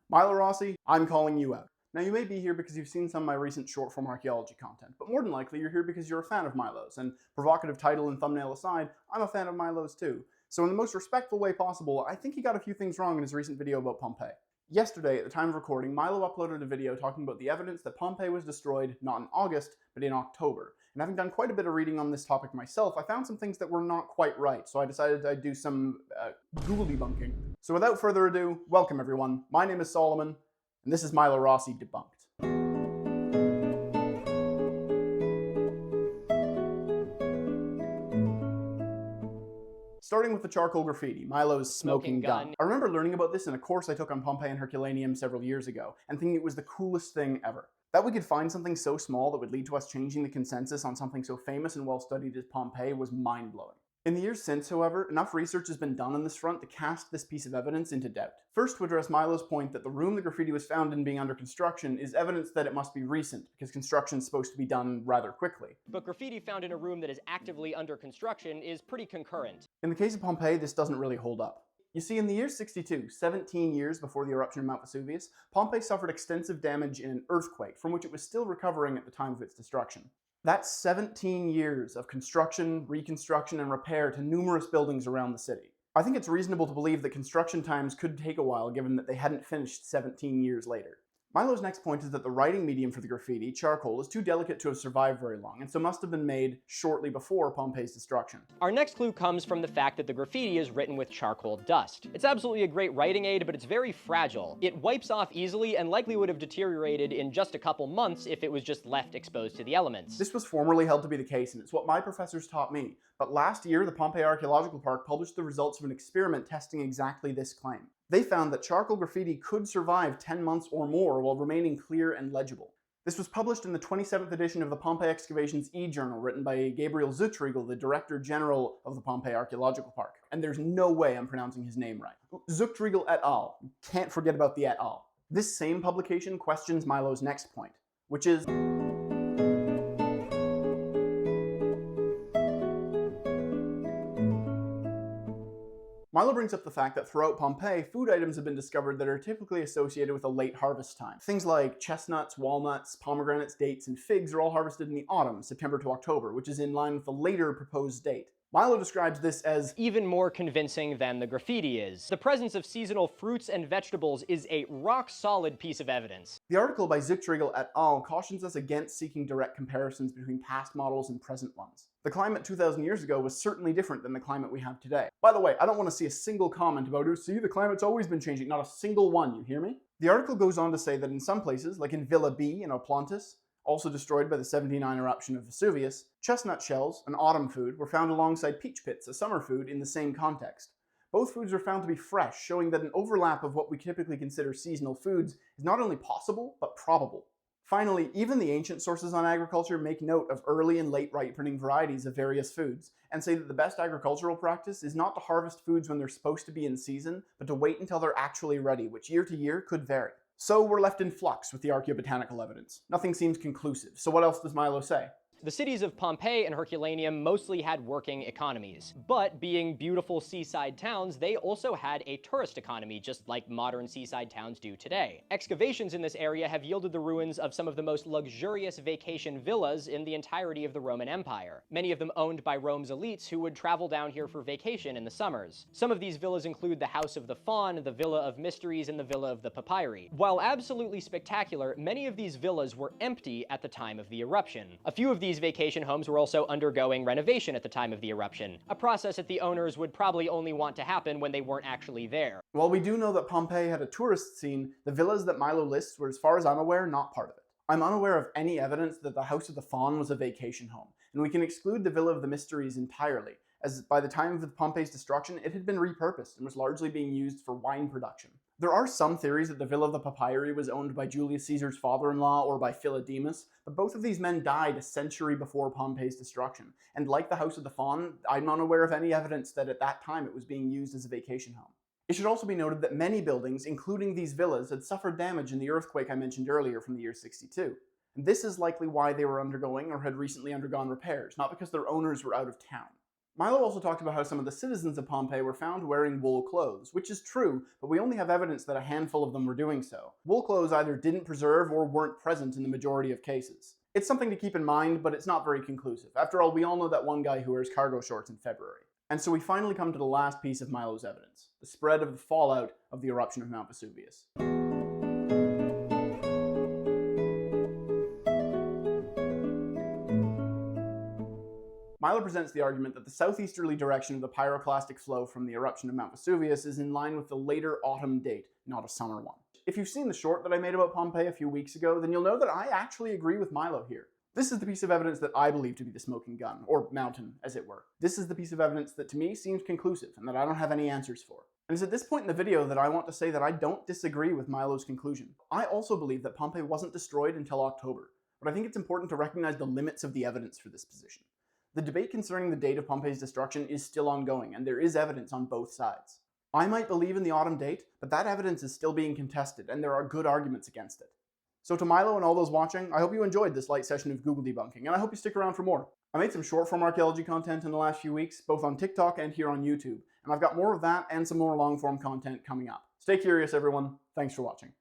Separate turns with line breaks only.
Milo Rossi, I'm calling you out. Now you may be here because you've seen some of my recent short-form archaeology content, but more than likely you're here because you're a fan of Milo's, and provocative title and thumbnail aside, I'm a fan of Milo's too. So in the most respectful way possible, I think he got a few things wrong in his recent video about Pompeii. Yesterday, at the time of recording, Milo uploaded a video talking about the evidence that Pompeii was destroyed not in August, but in October. And having done quite a bit of reading on this topic myself, I found some things that were not quite right, so I decided I'd do some Google debunking. So without further ado, welcome everyone. My name is Solomon, and this is Milo Rossi Debunked. Starting with the charcoal graffiti, Milo's smoking gun. I remember learning about this in a course I took on Pompeii and Herculaneum several years ago, and thinking it was the coolest thing ever. That we could find something so small that would lead to us changing the consensus on something so famous and well-studied as Pompeii was mind-blowing. In the years since, however, enough research has been done on this front to cast this piece of evidence into doubt. First, to address Milo's point that the room the graffiti was found in being under construction is evidence that it must be recent, because construction is supposed to be done rather quickly.
But graffiti found in a room that is actively under construction is pretty concurrent.
In the case of Pompeii, this doesn't really hold up. You see, in the year 62, 17 years before the eruption of Mount Vesuvius, Pompeii suffered extensive damage in an earthquake from which it was still recovering at the time of its destruction. That's 17 years of construction, reconstruction, and repair to numerous buildings around the city. I think it's reasonable to believe that construction times could take a while given that they hadn't finished 17 years later. Milo's next point is that the writing medium for the graffiti, charcoal, is too delicate to have survived very long, and so must have been made shortly before Pompeii's destruction.
Our next clue comes from the fact that the graffiti is written with charcoal dust. It's absolutely a great writing aid, but it's very fragile. It wipes off easily and likely would have deteriorated in just a couple months if it was just left exposed to the elements.
This was formerly held to be the case, and it's what my professors taught me. But last year, the Pompeii Archaeological Park published the results of an experiment testing exactly this claim. They found that charcoal graffiti could survive 10 months or more while remaining clear and legible. This was published in the 27th edition of the Pompeii Excavations e-journal, written by Gabriel Zuchtriegel, the Director General of the Pompeii Archaeological Park. And there's no way I'm pronouncing his name right. Zuchtriegel et al. Can't forget about the et al. This same publication questions Milo's next point, which is Milo brings up the fact that throughout Pompeii, food items have been discovered that are typically associated with a late harvest time. Things like chestnuts, walnuts, pomegranates, dates, and figs are all harvested in the autumn, September to October, which is in line with the later proposed date. Milo describes this as
even more convincing than the graffiti is. The presence of seasonal fruits and vegetables is a rock-solid piece of evidence.
The article by Zuchtriegel et al. Cautions us against seeking direct comparisons between past models and present ones. The climate 2,000 years ago was certainly different than the climate we have today. By the way, I don't want to see a single comment about, see, the climate's always been changing. Not a single one, you hear me? The article goes on to say that in some places, like in Villa B in Oplontis, also destroyed by the 79 eruption of Vesuvius, chestnut shells, an autumn food, were found alongside peach pits, a summer food, in the same context. Both foods were found to be fresh, showing that an overlap of what we typically consider seasonal foods is not only possible, but probable. Finally, even the ancient sources on agriculture make note of early and late ripening varieties of various foods, and say that the best agricultural practice is not to harvest foods when they're supposed to be in season, but to wait until they're actually ready, which year to year could vary. So we're left in flux with the archaeobotanical evidence. Nothing seems conclusive, so what else does Milo say?
The cities of Pompeii and Herculaneum mostly had working economies, but being beautiful seaside towns, they also had a tourist economy, just like modern seaside towns do today. Excavations in this area have yielded the ruins of some of the most luxurious vacation villas in the entirety of the Roman Empire, many of them owned by Rome's elites who would travel down here for vacation in the summers. Some of these villas include the House of the Faun, the Villa of Mysteries, and the Villa of the Papyri. While absolutely spectacular, many of these villas were empty at the time of the eruption. A few of these vacation homes were also undergoing renovation at the time of the eruption, a process that the owners would probably only want to happen when they weren't actually there.
While we do know that Pompeii had a tourist scene, the villas that Milo lists were, as far as I'm aware, not part of it. I'm unaware of any evidence that the House of the Faun was a vacation home, and we can exclude the Villa of the Mysteries entirely, as by the time of Pompeii's destruction, it had been repurposed and was largely being used for wine production. There are some theories that the Villa of the Papyri was owned by Julius Caesar's father-in-law or by Philodemus, but both of these men died a century before Pompeii's destruction, and like the House of the Faun, I'm not aware of any evidence that at that time it was being used as a vacation home. It should also be noted that many buildings, including these villas, had suffered damage in the earthquake I mentioned earlier from the year 62. And this is likely why they were undergoing or had recently undergone repairs, not because their owners were out of town. Milo also talked about how some of the citizens of Pompeii were found wearing wool clothes, which is true, but we only have evidence that a handful of them were doing so. Wool clothes either didn't preserve or weren't present in the majority of cases. It's something to keep in mind, but it's not very conclusive. After all, we all know that one guy who wears cargo shorts in February. And so we finally come to the last piece of Milo's evidence, the spread of the fallout of the eruption of Mount Vesuvius. Milo presents the argument that the southeasterly direction of the pyroclastic flow from the eruption of Mount Vesuvius is in line with the later autumn date, not a summer one. If you've seen the short that I made about Pompeii a few weeks ago, then you'll know that I actually agree with Milo here. This is the piece of evidence that I believe to be the smoking gun, or mountain, as it were. This is the piece of evidence that to me seems conclusive and that I don't have any answers for. And it's at this point in the video that I want to say that I don't disagree with Milo's conclusion. I also believe that Pompeii wasn't destroyed until October, but I think it's important to recognize the limits of the evidence for this position. The debate concerning the date of Pompeii's destruction is still ongoing, and there is evidence on both sides. I might believe in the autumn date, but that evidence is still being contested, and there are good arguments against it. So to Milo and all those watching, I hope you enjoyed this light session of Google debunking, and I hope you stick around for more. I made some short-form archaeology content in the last few weeks, both on TikTok and here on YouTube, and I've got more of that and some more long-form content coming up. Stay curious, everyone. Thanks for watching.